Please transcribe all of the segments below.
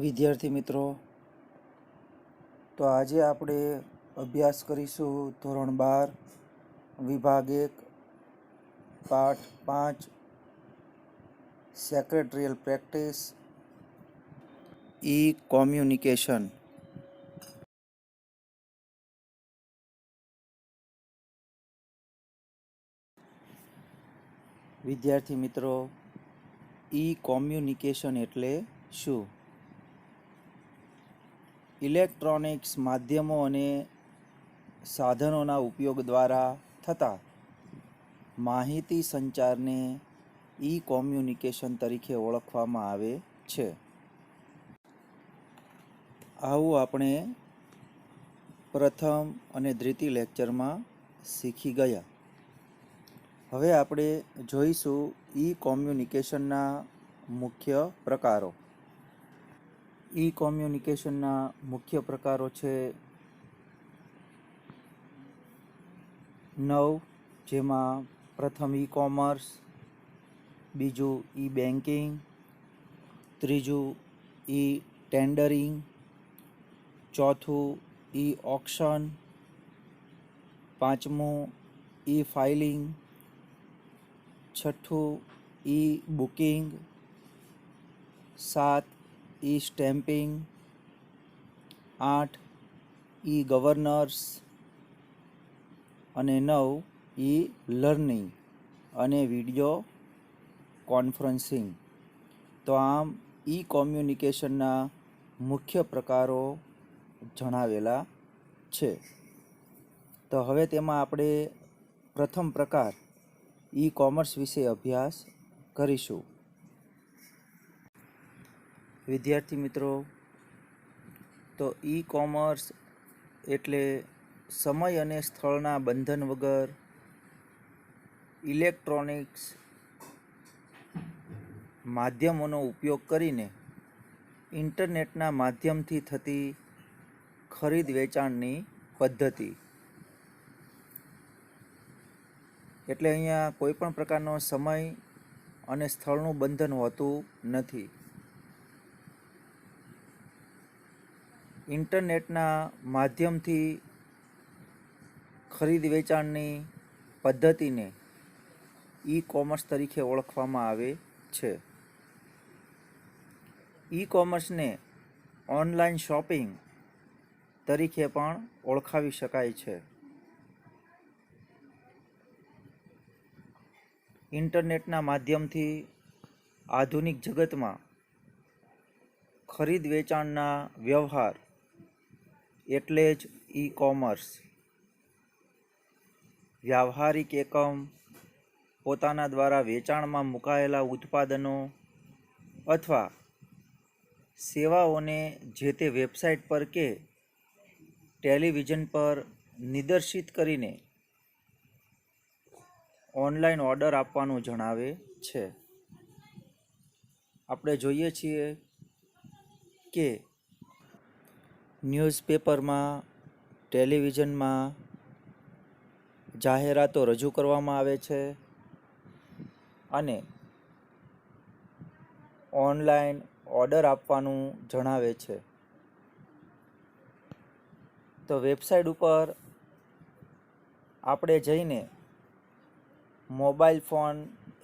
વિદ્યાર્થી મિત્રો, તો આજે આપણે અભ્યાસ કરીશું ધોરણ 12 વિભાગ 1 પાઠ 5 સેક્રેટરીયલ પ્રેક્ટિસ ઈ કોમ્યુનિકેશન. વિદ્યાર્થી મિત્રો, ઈ કોમ્યુનિકેશન એટલે શું? ઇલેક્ટ્રોનિક્સ માધ્યમો અને સાધનોના ઉપયોગ દ્વારા થતા માહિતી સંચારને ઈ કોમ્યુનિકેશન તરીકે ઓળખવામાં આવે છે. આવું આપણે પ્રથમ અને દ્વિતીય લેક્ચરમાં શીખી ગયા. હવે આપણે જોઈશું ઈ કોમ્યુનિકેશનના મુખ્ય પ્રકારો. ઈ કોમ્યુનિકેશનના મુખ્ય પ્રકારો છે 9, જેમાં પ્રથમ ઈ કોમર્સ, બીજું ઈ બેન્કિંગ, ત્રીજું ઈ ટેન્ડરિંગ, ચોથું ઈ ઓક્શન, પાંચમું ઈ ફાઇલિંગ, છઠ્ઠું ઈ બુકિંગ, 7 ઈ સ્ટેમ્પિંગ, 8 ઈ ગવર્નર્સ અને 9 ઈ લર્નિંગ અને વિડીયો કોન્ફરન્સિંગ. તો આમ ઈ કોમ્યુનિકેશનના મુખ્ય પ્રકારો જણાવેલા છે. તો હવે તેમાં આપણે પ્રથમ પ્રકાર ઈ કોમર્સ વિશે અભ્યાસ કરીશું. વિદ્યાર્થી મિત્રો, તો ઈ કોમર્સ એટલે સમય અને સ્થળના બંધન વગર ઇલેક્ટ્રોનિક્સ માધ્યમોનો ઉપયોગ કરીને ઇન્ટરનેટના માધ્યમથી થતી ખરીદ વેચાણની પદ્ધતિ. એટલે અહીંયા કોઈ પણ પ્રકારનો સમય અને સ્થળનું બંધન હોતું નથી. ઇન્ટરનેટના માધ્યમથી ખરીદ વેચાણની પદ્ધતિને ઈ કોમર્સ તરીકે ઓળખવામાં આવે છે. ઈ કોમર્સને ઓનલાઈન શોપિંગ તરીકે પણ ઓળખાવી શકાય છે. ઇન્ટરનેટના માધ્યમથી આધુનિક જગતમાં ખરીદ વેચાણના વ્યવહાર એટલે જ ઈ કોમર્સ. વ્યાવહારિક એકમ પોતાના દ્વારા વેચાણમાં મુકાયેલા ઉત્પાદનો અથવા સેવાઓને જે તે વેબસાઇટ પર કે ટેલિવિઝન પર નિદર્શિત કરીને ઓનલાઈન ઓર્ડર આપવાનું જણાવે છે. આપણે જોઈએ છીએ કે ન્યૂઝપેપરમાં, ટેલિવિઝનમાં જાહેરાતો રજૂ કરવામાં આવે છે અને ઓનલાઈન ઓર્ડર આપવાનું જણાવે છે. તો વેબસાઇટ ઉપર આપણે જઈને મોબાઈલ ફોન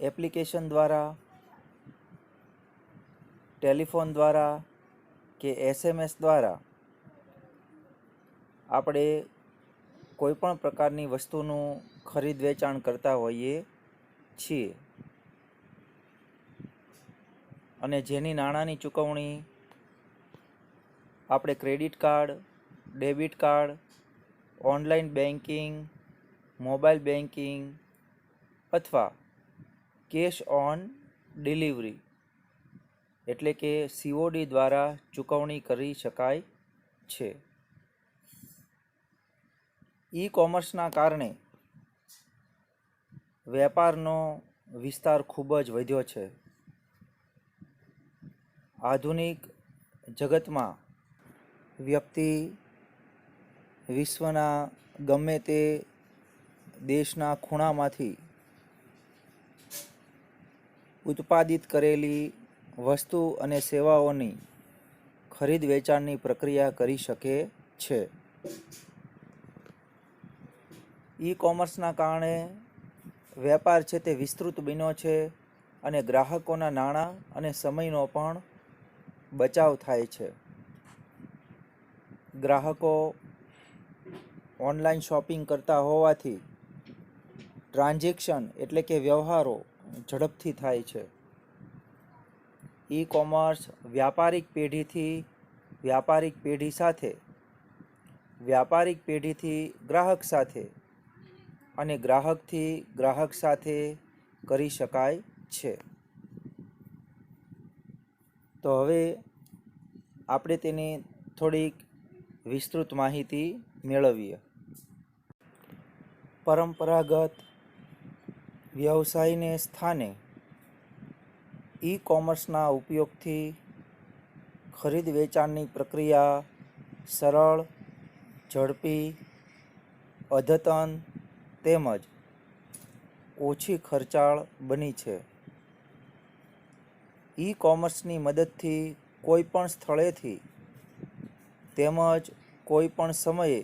એપ્લિકેશન દ્વારા, ટેલિફોન દ્વારા કે SMS દ્વારા આપણે કોઈ પણ પ્રકારની વસ્તુનું ખરીદ વેચાણ કરતા હોઈએ છીએ અને જેની નાણાંની ચૂકવણી આપણે credit card, debit card, online banking, mobile banking અથવા કેશ ઓન ડિલિવરી એટલે કે COD દ્વારા ચૂકવણી કરી શકાય છે. ઈ કોમર્સના કારણે વેપારનો વિસ્તાર ખૂબ જ વધ્યો છે. આધુનિક જગતમાં વ્યક્તિ વિશ્વના ગમે તે દેશના ખૂણામાંથી ઉત્પાદિત કરેલી વસ્તુ અને સેવાઓની ખરીદ વેચાણની પ્રક્રિયા કરી શકે છે. ઈ કોમર્સના કારણે વેપાર છે તે વિસ્તૃત બન્યો છે અને ગ્રાહકોના નાણાં અને સમયનો પણ બચાવ થાય છે. ગ્રાહકો ઓનલાઈન શોપિંગ કરતા હોવાથી ટ્રાન્ઝેક્શન એટલે કે વ્યવહારો ઝડપથી થાય છે. ઈ કોમર્સ વ્યાપારિક પેઢીથી વ્યાપારિક પેઢી સાથે, વ્યાપારિક પેઢીથી ગ્રાહક સાથે અને ગ્રાહકથી ગ્રાહક સાથે કરી શકાય છે. તો હવે આપણે તેની થોડીક વિસ્તૃત માહિતી મેળવીએ. પરંપરાગત વ્યવસાયને સ્થાને ઈ કોમર્સના ઉપયોગથી ખરીદ વેચાણની પ્રક્રિયા સરળ, ઝડપી, અદ્યતન તેમજ ઓછી ખર્ચાળ બની છે. ઈ કોમર્સની મદદથી કોઈ પણ સ્થળેથી તેમજ કોઈ પણ સમયે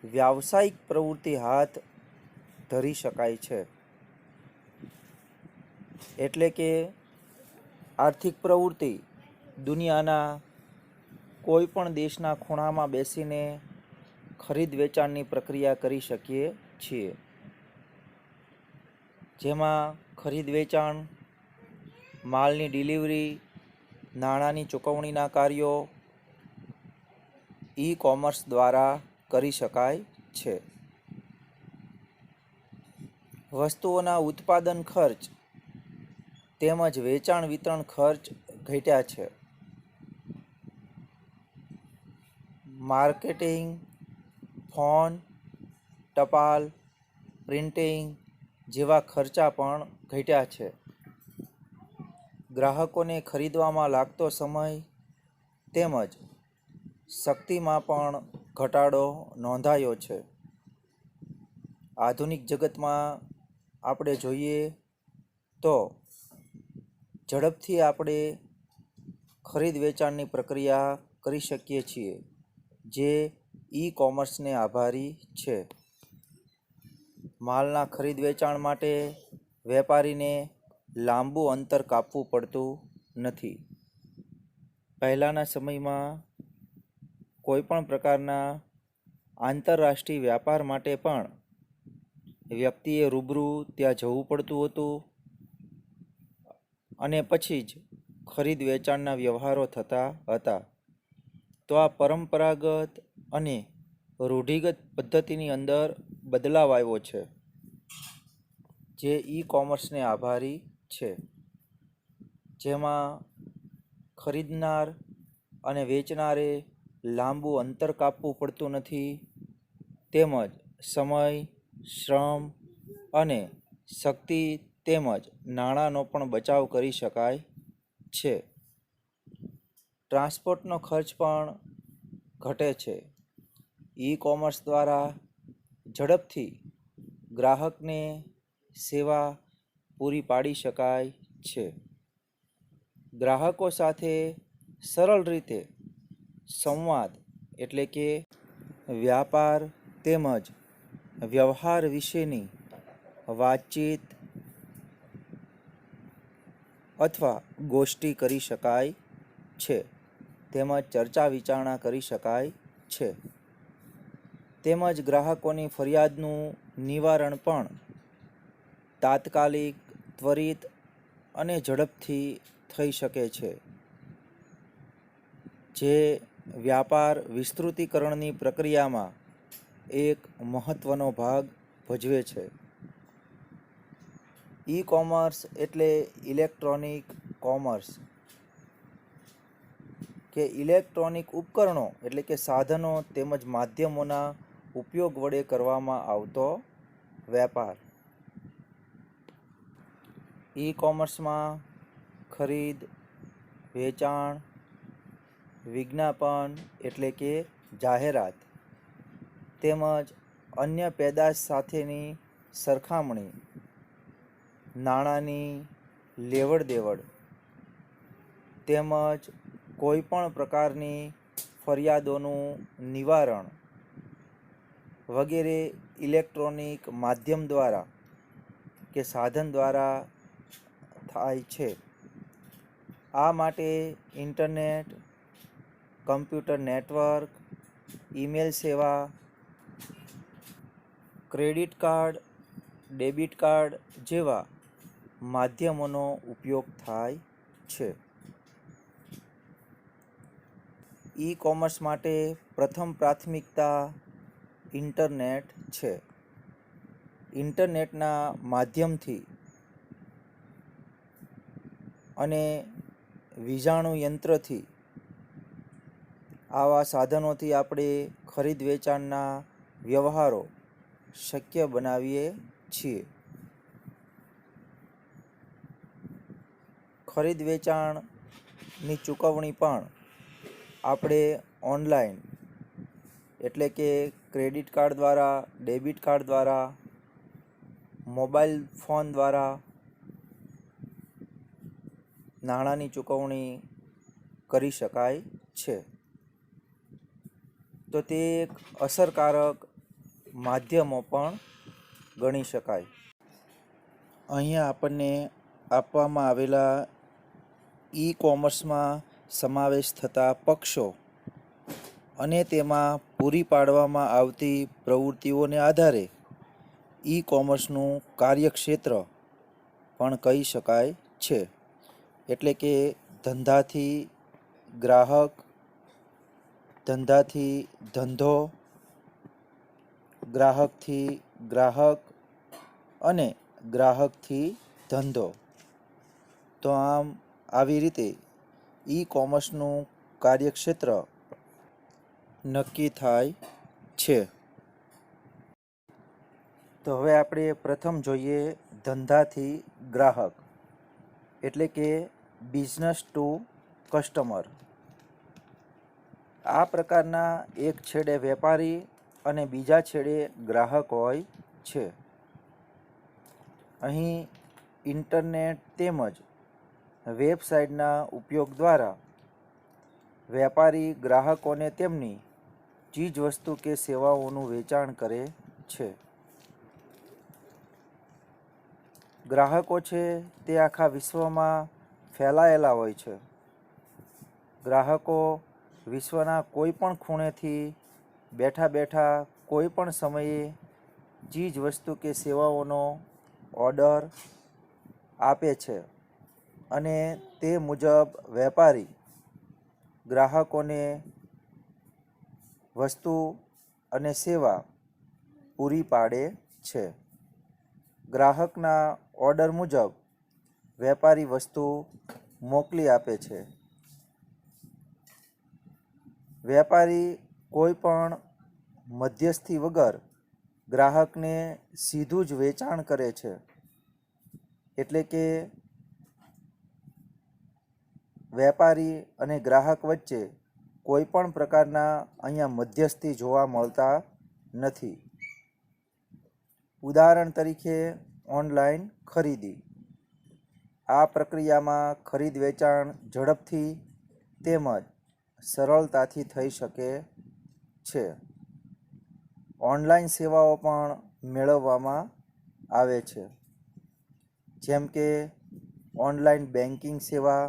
વ્યાવસાયિક પ્રવૃત્તિ હાથ ધરી શકાય છે. એટલે કે આર્થિક પ્રવૃત્તિ દુનિયાના કોઈ પણ દેશના ખૂણામાં બેસીને ખરીદ વેચાણની પ્રક્રિયા કરી શકીએ છીએ. જેમાં ખરીદ વેચાણ, માલની ડિલિવરી, નાણાંની ચૂકવણીના કાર્યો ઈ કોમર્સ દ્વારા કરી શકાય છે. વસ્તુઓના ઉત્પાદન ખર્ચ તેમજ વેચાણ વિતરણ ખર્ચ ઘટ્યા છે. માર્કેટિંગ, ફોન, ટપાલ, પ્રિન્ટિંગ જેવા ખર્ચા પણ ઘટ્યા છે. ગ્રાહકોને ખરીદવામાં લાગતો સમય તેમજ શક્તિમાં પણ ઘટાડો નોંધાયો છે. આધુનિક જગતમાં આપણે જોઈએ તો ઝડપથી આપણે ખરીદ વેચાણની પ્રક્રિયા કરી શકીએ છીએ, જે ઈ કોમર્સને આભારી છે. માલના ખરીદ વેચાણ માટે વેપારીને લાંબુ અંતર કાપવું પડતું નથી. પહેલાંના સમયમાં કોઈ પણ પ્રકારના આંતરરાષ્ટ્રીય વ્યાપાર માટે પણ વ્યક્તિએ રૂબરૂ ત્યાં જવું પડતું હતું અને પછી જ ખરીદ વેચાણના વ્યવહારો થતા હતા. તો આ પરંપરાગત અને રૂઢિગત પદ્ધતિની અંદર બદલાવ આવ્યો છે, જે ઈ કોમર્સને આભારી છે. જેમાં ખરીદનાર અને વેચનારે લાંબુ અંતર કાપવું પડતું નથી તેમજ સમય, શ્રમ અને શક્તિ તેમજ નાણાંનો પણ બચાવ કરી શકાય છે. ટ્રાન્સપોર્ટનો ખર્ચ પણ ઘટે છે. ઈ કોમર્સ દ્વારા ઝડપથી ગ્રાહકને સેવા પૂરી પાડી શકાય છે. ગ્રાહકો સાથે સરળ રીતે સંવાદ એટલે કે વ્યાપાર તેમજ વ્યવહાર વિશેની વાતચીત અથવા ગોષ્ઠી કરી શકાય છે તેમજ ચર્ચા વિચારણા કરી શકાય છે. તેમજ ગ્રાહકોની ફરિયાદનું નિવારણ પણ તાત્કાલિક, ત્વરિત અને ઝડપથી થઈ શકે છે, જે વ્યાપાર વિસ્તૃતીકરણની પ્રક્રિયામાં એક મહત્વનો ભાગ ભજવે છે. ઈ કોમર્સ એટલે ઇલેક્ટ્રોનિક કોમર્સ કે ઇલેક્ટ્રોનિક ઉપકરણો એટલે કે સાધનો તેમજ માધ્યમોના ઉપયોગ વડે કરવામાં આવતો વેપાર. ઈ કોમર્સમાં ખરીદ, વેચાણ, વિજ્ઞાપન એટલે કે જાહેરાત તેમજ અન્ય પેદાશ સાથેની સરખામણી, નાણાંની લેવડ દેવડ તેમજ કોઈ પણ પ્રકારની ફરિયાદોનું નિવારણ વગેરે ઇલેક્ટ્રોનિક માધ્યમ દ્વારા કે સાધન દ્વારા થાય છે. આ માટે ઇન્ટરનેટ, કમ્પ્યુટર નેટવર્ક, ઈમેલ સેવા, ક્રેડિટ કાર્ડ, ડેબિટ કાર્ડ જેવા માધ્યમોનો ઉપયોગ થાય છે. ઈ કોમર્સ માટે પ્રથમ પ્રાથમિકતા ઇન્ટરનેટ છે. ઇન્ટરનેટના માધ્યમથી અને વીજાણુ યંત્રથી આવા સાધનોથી આપણે ખરીદ વેચાણના વ્યવહારો શક્ય બનાવીએ છીએ. ખરીદ વેચાણની ચૂકવણી પણ આપણે ઓનલાઈન એટલે કે ક્રેડિટ કાર્ડ દ્વારા, ડેબિટ કાર્ડ દ્વારા, મોબાઈલ ફોન દ્વારા નાણાંની ચૂકવણી કરી શકાય છે. તો તે એક અસરકારક માધ્યમો પણ ગણી શકાય. અહીંયા આપણને આપવામાં આવેલા ઈ કોમર્સમાં સમાવેશ થતા પક્ષો અને તેમાં પૂરી પાડવામાં આવતી પ્રવૃત્તિઓને આધારે ઈ કોમર્સનું કાર્યક્ષેત્ર પણ કહી શકાય છે. એટલે કે ધંધાથી ગ્રાહક, ધંધાથી ધંધો, ગ્રાહકથી ગ્રાહક અને ગ્રાહકથી ધંધો. તો આમ આવી રીતે ઈ કોમર્સનું કાર્યક્ષેત્ર નક્કી થાય છે. તો હવે આપણે પ્રથમ જોઈએ ધંધાથી ગ્રાહક એટલે કે બિઝનેસ ટુ કસ્ટમર. આ પ્રકારના એક છેડે વેપારી અને બીજા છેડે ગ્રાહક હોય છે. અહીં ઇન્ટરનેટ તેમજ વેબસાઇટના ઉપયોગ દ્વારા વેપારી ગ્રાહકોને તેમની ચીજ વસ્તુ કે સેવાઓનું વેચાણ કરે છે. ગ્રાહકો છે તે આખા વિશ્વમાં ફેલાયેલા હોય છે. ગ્રાહકો વિશ્વના કોઈ પણ ખૂણેથી બેઠા બેઠા કોઈ પણ સમયે ચીજ વસ્તુ કે સેવાઓનો ઓર્ડર આપે છે અને તે મુજબ વેપારી ગ્રાહકોને વસ્તુ અને સેવા પૂરી પાડે છે. ગ્રાહકના ઓર્ડર મુજબ વેપારી વસ્તુ મોકલી આપે છે. વેપારી કોઈ પણ મધ્યસ્થી વગર ગ્રાહકને સીધું જ વેચાણ કરે છે. એટલે કે વેપારી અને ગ્રાહક વચ્ચે કોઈ પણ પ્રકારના અહીંયા મધ્યસ્થી જોવા મળતા નથી. ઉદાહરણ તરીકે ઓનલાઈન ખરીદી. આ પ્રક્રિયામાં ખરીદ વેચાણ ઝડપથી તેમજ સરળતાથી થઈ શકે છે. ઓનલાઈન સેવાઓ પણ મેળવવામાં આવે છે. જેમ કે ઓનલાઈન બેન્કિંગ સેવા,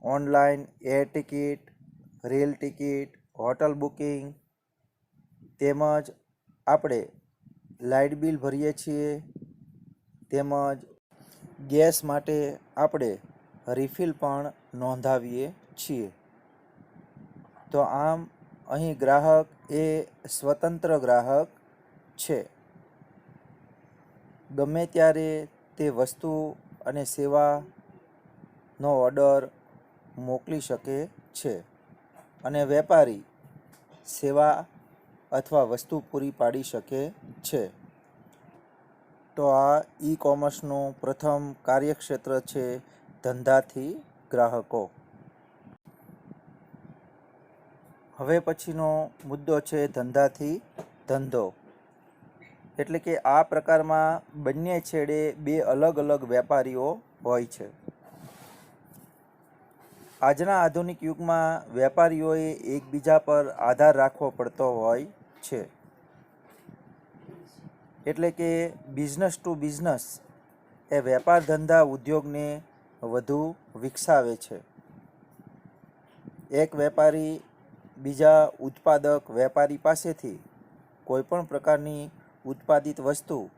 online air ticket, rail ticket, hotel booking, તેમજ આપણે લાઇટ બિલ ભરીએ છીએ, તેમજ ગેસ માટે આપણે રિફિલ પણ નોંધાવીએ છીએ. તો આમ અહીં ગ્રાહક એ સ્વતંત્ર ગ્રાહક છે. ગમે ત્યારે તે વસ્તુ અને સેવાનો ઓર્ડર મોકલી શકે છે અને વેપારી સેવા અથવા વસ્તુ પૂરી પાડી શકે છે. તો આ ઈ કોમર્સનું પ્રથમ કાર્યક્ષેત્ર છે ધંધાથી ગ્રાહકો. હવે પછીનો મુદ્દો છે ધંધાથી ધંધો. એટલે કે આ પ્રકારમાં બંને છેડે બે અલગ અલગ વેપારીઓ હોય છે. આજના આધુનિક યુગમાં વેપારીઓએ એકબીજા પર આધાર રાખવો પડતો હોય છે. એટલે કે બિઝનેસ ટુ બિઝનેસ એ વેપાર ધંધા ઉદ્યોગને વધુ વિકસાવે છે. એક વેપારી બીજા ઉત્પાદક વેપારી પાસેથી કોઈપણ પ્રકારની ઉત્પાદિત વસ્તુ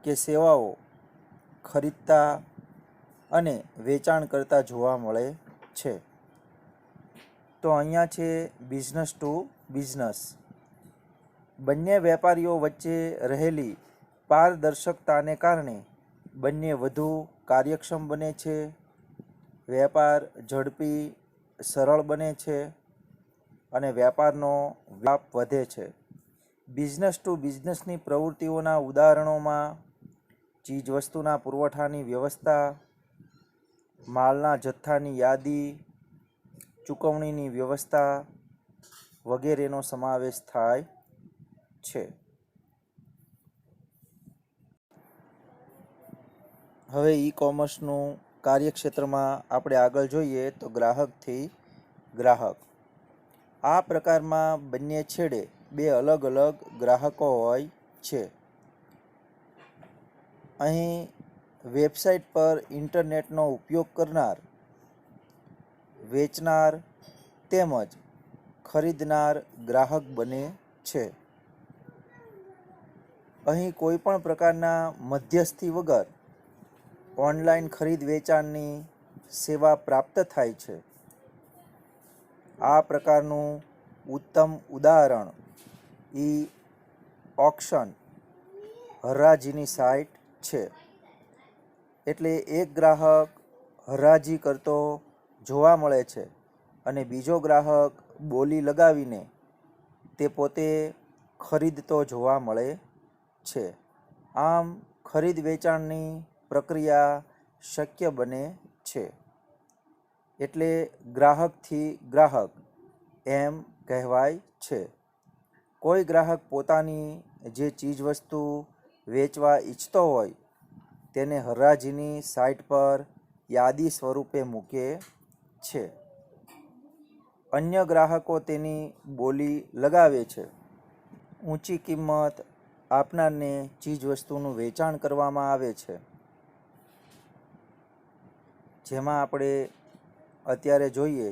કે સેવાઓ ખરીદતા અને વેચાણ કરતા જોવા મળે છે. તો અહીંયા છે બિઝનેસ ટુ બિઝનેસ. બંને વેપારીઓ વચ્ચે રહેલી પારદર્શકતાને કારણે બંને વધુ કાર્યક્ષમ બને છે. વેપાર ઝડપી સરળ બને છે અને વેપારનો વ્યાપ વધે છે. બિઝનેસ ટુ બિઝનેસની પ્રવૃત્તિઓના ઉદાહરણોમાં ચીજવસ્તુના પુરવઠાની વ્યવસ્થા, માલના જથ્થાની યાદી, ચૂકવણીની વ્યવસ્થા વગેરેનો સમાવેશ થાય છે. હવે ઈ કોમર્સનું કાર્યક્ષેત્રમાં આપણે આગળ જોઈએ તો ગ્રાહકથી ગ્રાહક. આ પ્રકારમાં બંને છેડે બે અલગ અલગ ગ્રાહકો હોય છે. અહીં વેબસાઇટ પર ઇન્ટરનેટનો ઉપયોગ કરનાર, વેચનાર તેમજ ખરીદનાર ગ્રાહક બને છે. અહીં કોઈ પણ પ્રકારના મધ્યસ્થી વગર ઓનલાઈન ખરીદ વેચાણની સેવા પ્રાપ્ત થાય છે. આ પ્રકારનું ઉત્તમ ઉદાહરણ ઈ ઓક્શન હરાજીની સાઇટ છે. એટલે એક ગ્રાહક હરાજી કરતો જોવા મળે છે અને બીજો ગ્રાહક બોલી લગાવીને તે પોતે ખરીદતો જોવા મળે છે. આમ ખરીદ વેચાણની પ્રક્રિયા શક્ય બને છે. એટલે ગ્રાહકથી ગ્રાહક એમ કહેવાય છે. કોઈ ગ્રાહક પોતાની જે ચીજવસ્તુ વેચવા ઈચ્છતો હોય તેને હરાજીની સાઇટ પર યાદી સ્વરૂપે મૂકે છે. અન્ય ગ્રાહકો તેની બોલી લગાવે છે. ઊંચી કિંમત આપનારને ચીજવસ્તુનું વેચાણ કરવામાં આવે છે. જેમાં આપણે અત્યારે જોઈએ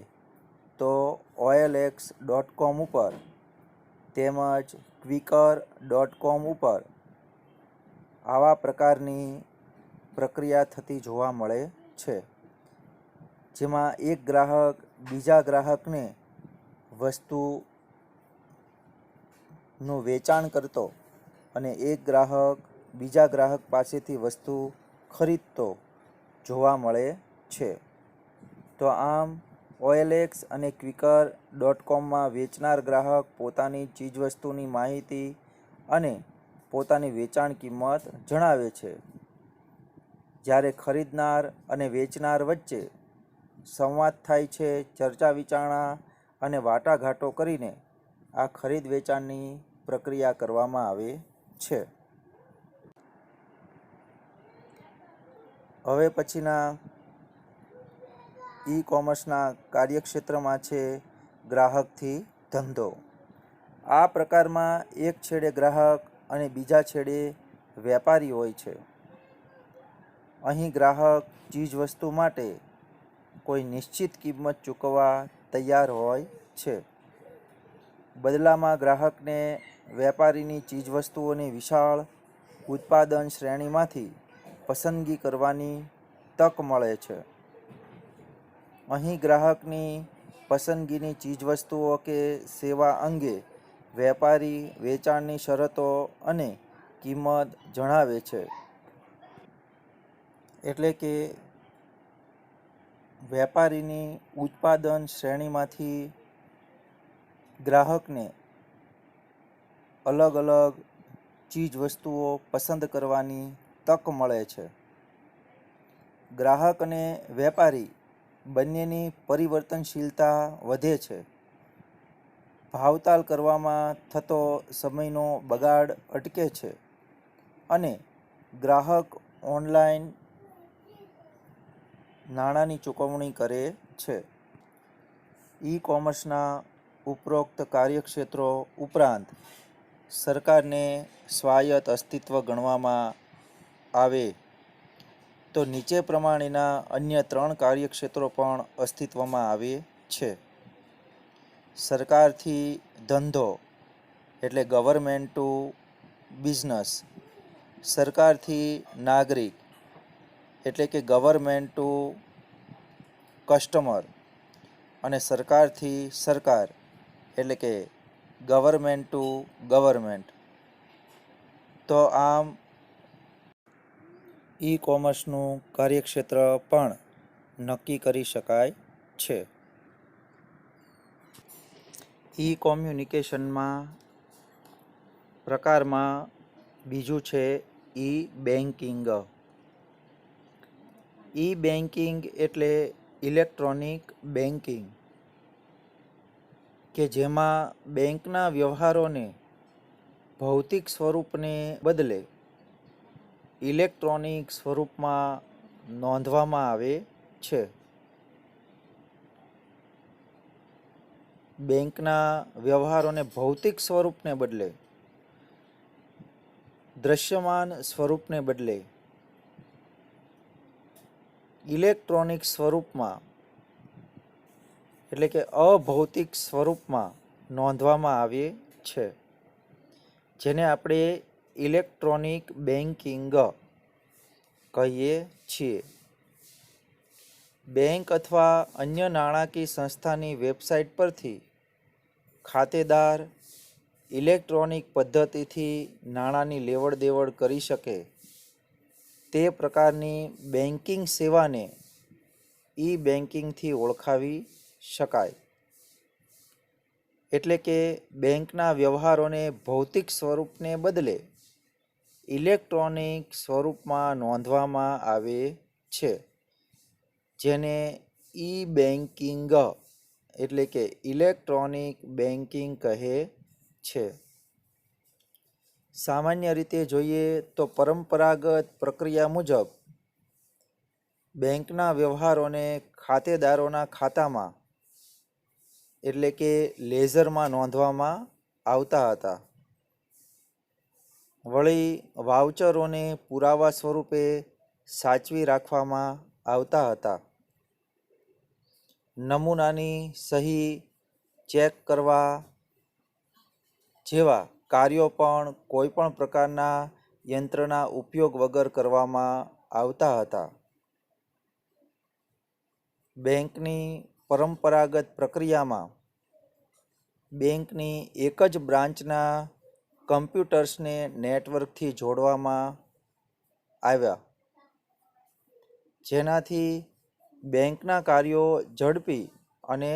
તો OLX.com ઉપર તેમજ Quikr.com ઉપર આવા પ્રકારની પ્રક્રિયા થતી જોવા મળે છે. જેમાં એક ગ્રાહક બીજા ગ્રાહકને વસ્તુનું વેચાણ કરતો અને એક ગ્રાહક બીજા ગ્રાહક પાસેથી વસ્તુ ખરીદતો જોવા મળે છે. તો આમ OLX અને Quikr.comમાં વેચનાર ગ્રાહક પોતાની ચીજવસ્તુની માહિતી અને પોતાની વેચાણ કિંમત જણાવે છે. જ્યારે ખરીદનાર અને વેચનાર વચ્ચે સંવાદ થાય છે, ચર્ચા વિચારણા અને વાટાઘાટો કરીને આ ખરીદ વેચાણની પ્રક્રિયા કરવામાં આવે છે. હવે પછીના ઈ કોમર્સના કાર્યક્ષેત્રમાં છે ગ્રાહકથી ધંધો. આ પ્રકારમાં એક છેડે ગ્રાહક અને બીજા છેડે વેપારી હોય છે. અહીં ગ્રાહક ચીજવસ્તુ માટે કોઈ નિશ્ચિત કિંમત ચૂકવવા તૈયાર હોય છે. બદલામાં ગ્રાહકને વેપારીની ચીજવસ્તુઓની વિશાળ ઉત્પાદન શ્રેણીમાંથી પસંદગી કરવાની તક મળે છે. અહીં ગ્રાહકની પસંદગીની ચીજવસ્તુઓ કે સેવા અંગે વેપારી વેચાણની શરતો અને કિંમત જણાવે છે. એટલે કે વેપારીની ઉત્પાદન શ્રેણીમાંથી ગ્રાહકને અલગ અલગ ચીજવસ્તુઓ પસંદ કરવાની તક મળે છે. ગ્રાહક અને વેપારી બંનેની પરિવર્તનશીલતા વધે છે. ભાવતાલ કરવામાં થતો સમયનો બગાડ અટકે છે અને ગ્રાહક ઓનલાઈન નાણાંની ચૂકવણી કરે છે. ઈ કોમર્સના ઉપરોક્ત કાર્યક્ષેત્રો ઉપરાંત સરકારને સ્વાયત્ત અસ્તિત્વ ગણવામાં આવે તો નીચે પ્રમાણેના અન્ય 3 કાર્યક્ષેત્રો પણ અસ્તિત્વમાં આવે છે. સરકારથી ધંધો એટલે ગવર્મેન્ટ ટુ બિઝનેસ, સરકારથી નાગરિક એટલે કે ગવર્મેન્ટ ટુ કસ્ટમર અને સરકારથી સરકાર એટલે કે ગવર્મેન્ટ ટુ ગવર્મેન્ટ. તો આમ ઈ કોમર્સનું કાર્યક્ષેત્ર પણ નક્કી કરી શકાય છે. ઈ કોમ્યુનિકેશનમાં પ્રકારમાં બીજું છે ઈ બેન્કિંગ. ઈ બેન્કિંગ એટલે ઇલેક્ટ્રોનિક બેન્કિંગ કે જેમાં બેંકના વ્યવહારોને ભૌતિક સ્વરૂપને બદલે ઇલેક્ટ્રોનિક સ્વરૂપમાં નોંધવામાં આવે છે. બેંકના વ્યવહારોને ભૌતિક સ્વરૂપને બદલે દ્રશ્યમાન સ્વરૂપને બદલે ઇલેક્ટ્રોનિક સ્વરૂપમાં એટલે કે અભૌતિક સ્વરૂપમાં નોંધવામાં આવે છે, જેને આપણે ઇલેક્ટ્રોનિક બેન્કિંગ કહીએ છીએ. બેંક અથવા અન્ય નાણાકીય સંસ્થાની વેબસાઇટ પરથી ખાતેદાર ઇલેક્ટ્રોનિક પદ્ધતિથી નાણાંની લેવડ દેવડ કરી શકે તે પ્રકારની બેન્કિંગ સેવાને ઈ બેન્કિંગથી ઓળખાવી શકાય. એટલે કે બેંકના વ્યવહારોને ભૌતિક સ્વરૂપને બદલે ઇલેક્ટ્રોનિક સ્વરૂપમાં નોંધવામાં આવે છે, જેને ઈ બેન્કિંગ એટલે કે ઇલેક્ટ્રોનિક બેન્કિંગ કહે છે. સામાન્ય રીતે જોઈએ તો પરંપરાગત પ્રક્રિયા મુજબ બેંકના વ્યવહારોને ખાતેદારોના ખાતામાં એટલે કે લેઝરમાં નોંધવામાં આવતા હતા. વળી વાઉચરોને પુરાવા સ્વરૂપે સાચવી રાખવામાં આવતા હતા. નમૂનાની સહી ચેક કરવા જેવા કાર્યો પણ કોઈ પણ પ્રકારના યંત્રના ઉપયોગ વગર કરવામાં આવતા હતા. બેંકની પરંપરાગત પ્રક્રિયામાં બેંકની એક જ બ્રાન્ચના કમ્પ્યુટર્સને નેટવર્કથી જોડવામાં આવ્યા, જેનાથી બેંકના કાર્યો ઝડપી અને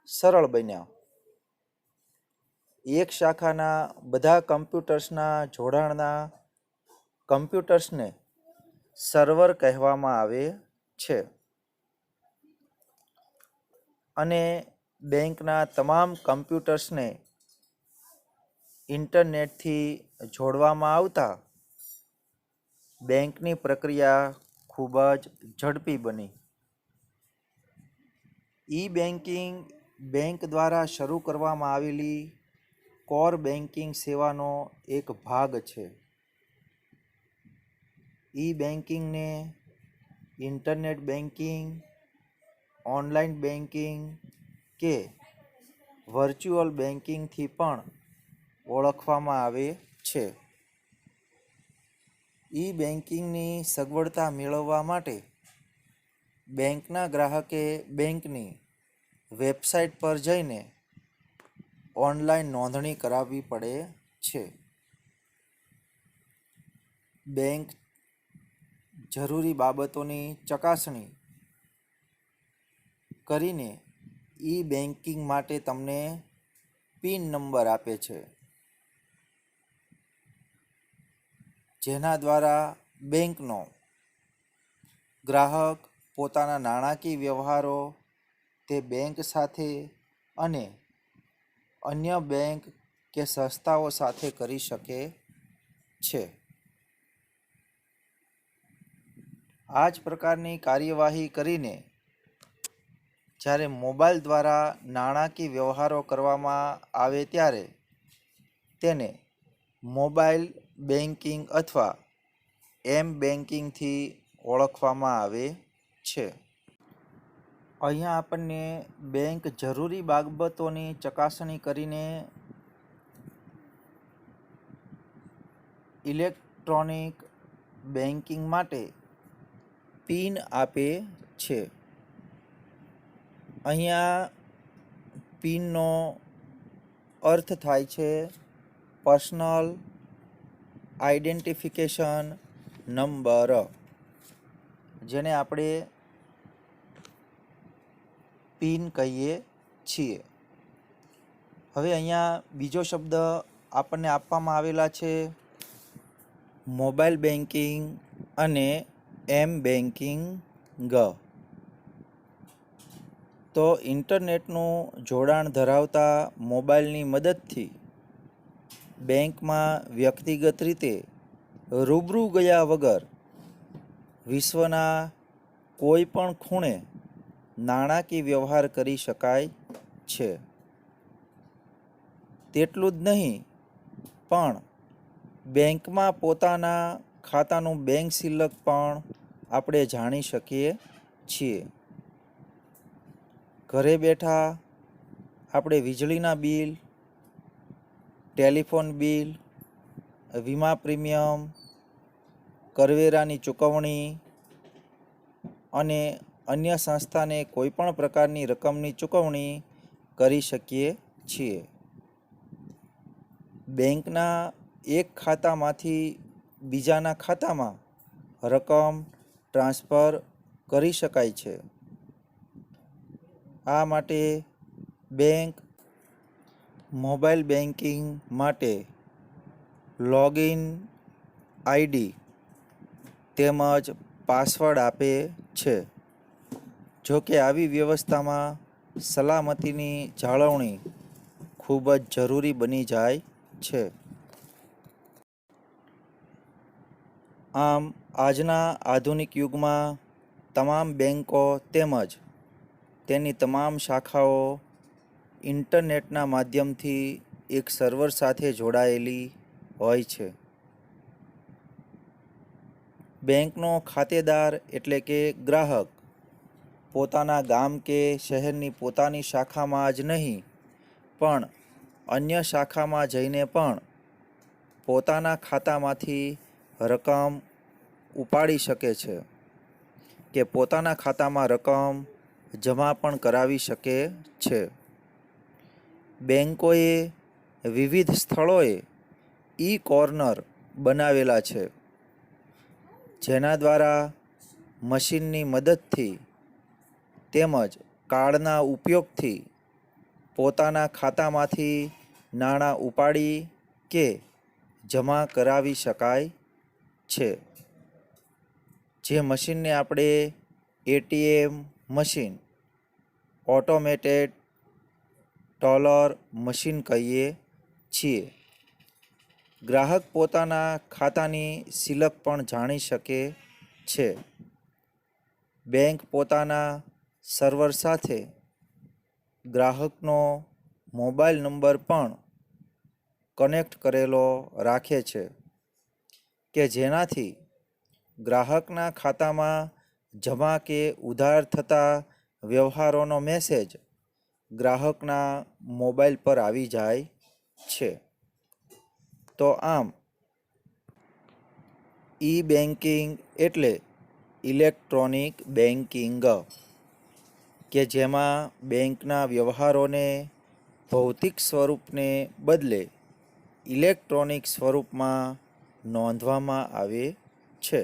સરળ બન્યા. એક શાખાના બધા કમ્પ્યુટર્સના જોડાણના કમ્પ્યુટર્સને સર્વર કહેવામાં આવે છે અને બેંકના તમામ કમ્પ્યુટર્સને ઇન્ટરનેટથી જોડવામાં આવતા બેંકની પ્રક્રિયા ખૂબ જ ઝડપી બની. ઈ બેન્કિંગ બેંક દ્વારા શરૂ કરવામાં આવેલી કોર બેન્કિંગ સેવાનો એક ભાગ છે. ઈ બેન્કિંગને ઇન્ટરનેટ બેન્કિંગ, ઓનલાઈન બેન્કિંગ કે વર્ચ્યુઅલ બેન્કિંગથી પણ ઓળખવામાં આવે છે. ઈ બેન્કિંગની સગવડતા મેળવવા માટે બેંકના ગ્રાહકે બેંકની વેબસાઇટ પર જઈને ઓનલાઈન નોંધણી કરાવવી પડે છે. બેંક જરૂરી બાબતોની ચકાસણી કરીને ઈ બેન્કિંગ માટે તમને પિન નંબર આપે છે, જેના દ્વારા બેંકનો ગ્રાહક પોતાના નાણાકીય વ્યવહારો તે બેંક સાથે અને અન્ય બેંક કે સંસ્થાઓ સાથે કરી શકે છે. આ જ પ્રકારની કાર્યવાહી કરીને જ્યારે મોબાઈલ દ્વારા નાણાકીય વ્યવહારો કરવામાં આવે ત્યારે તેને મોબાઈલ બેન્કિંગ અથવા એમ બેન્કિંગથી ઓળખવામાં આવે છે. અહીંયા આપણને બેંક જરૂરી બાબતોની ચકાસણી કરીને ઇલેક્ટ્રોનિક બેન્કિંગ માટે પિન આપે છે. અહીંયા પિનનો અર્થ થાય છે પર્સનલ આઈડેન્ટિફિકેશન નંબર, જેને આપણે પિન કહીએ છીએ. હવે અહીંયા બીજો શબ્દ આપણને આપવામાં આવેલા છે મોબાઈલ બેન્કિંગ અને એમ બેન્કિંગ. તો ઇન્ટરનેટનું જોડાણ ધરાવતા મોબાઈલની મદદથી બેંકમાં વ્યક્તિગત રીતે રૂબરૂ ગયા વગર વિશ્વના કોઈ પણ ખૂણે નાણાકીય વ્યવહાર કરી શકાય છે. તેટલું જ નહીં, પણ બેંકમાં પોતાના ખાતાનું બેંક સિલક પણ આપણે જાણી શકીએ છીએ. ઘરે બેઠા આપણે વીજળીના બિલ, ટેલિફોન બિલ, વીમા પ્રીમિયમ, કરવેરાની ચૂકવણી અને અન્ય સંસ્થાને કોઈપણ પ્રકારની રકમની ચૂકવણી કરી શકીએ છીએ. બેંકના એક ખાતામાંથી બીજાના ખાતામાં રકમ ટ્રાન્સફર કરી શકાય છે. આ માટે બેંક મોબાઈલ બેન્કિંગ માટે લોગિન આઈડી તેમજ પાસવર્ડ આપે છે. જો કે આવી વ્યવસ્થામાં સલામતીની જાળવણી ખૂબ જ જરૂરી બની જાય છે. આમ આજના આધુનિક યુગમાં તમામ બેન્કો તેમજ તેની તમામ શાખાઓ ઇન્ટરનેટના માધ્યમથી એક સર્વર સાથે જોડાયેલી હોય છે. બેંકનો ખાતેદાર એટલે કે ગ્રાહક પોતાના ગામ કે શહેરની પોતાની શાખામાં જ નહીં, પણ અન્ય શાખામાં જઈને પણ પોતાના ખાતામાંથી રકમ ઉપાડી શકે છે કે પોતાના ખાતામાં રકમ જમા પણ કરાવી શકે છે. બેંકોએ વિવિધ સ્થળોએ કોર્નર બનાવેલા છે, જેના દ્વારા મશીનની મદદથી તેમજ કાર્ડના ઉપયોગથી પોતાના ખાતામાંથી નાણાં ઉપાડી કે જમા કરાવી શકાય છે. જે મશીનને આપણે ATM machine, automated taller machine કહીએ છીએ. ગ્રાહક પોતાના ખાતાની સિલક પણ જાણી શકે છે. બેંક પોતાના સર્વર સાથે ગ્રાહકનો મોબાઈલ નંબર પણ કનેક્ટ કરેલો રાખે છે કે જેનાથી ગ્રાહકના ખાતામાં જમા કે ઉધાર થતા વ્યવહારોનો મેસેજ ગ્રાહકના મોબાઈલ પર આવી જાય છે. તો આમ બેન્કિંગ એટલે ઇલેક્ટ્રોનિક બેન્કિંગ કે જેમાં બેંકના વ્યવહારોને ભૌતિક સ્વરૂપને બદલે ઇલેક્ટ્રોનિક સ્વરૂપમાં નોંધવામાં આવે છે.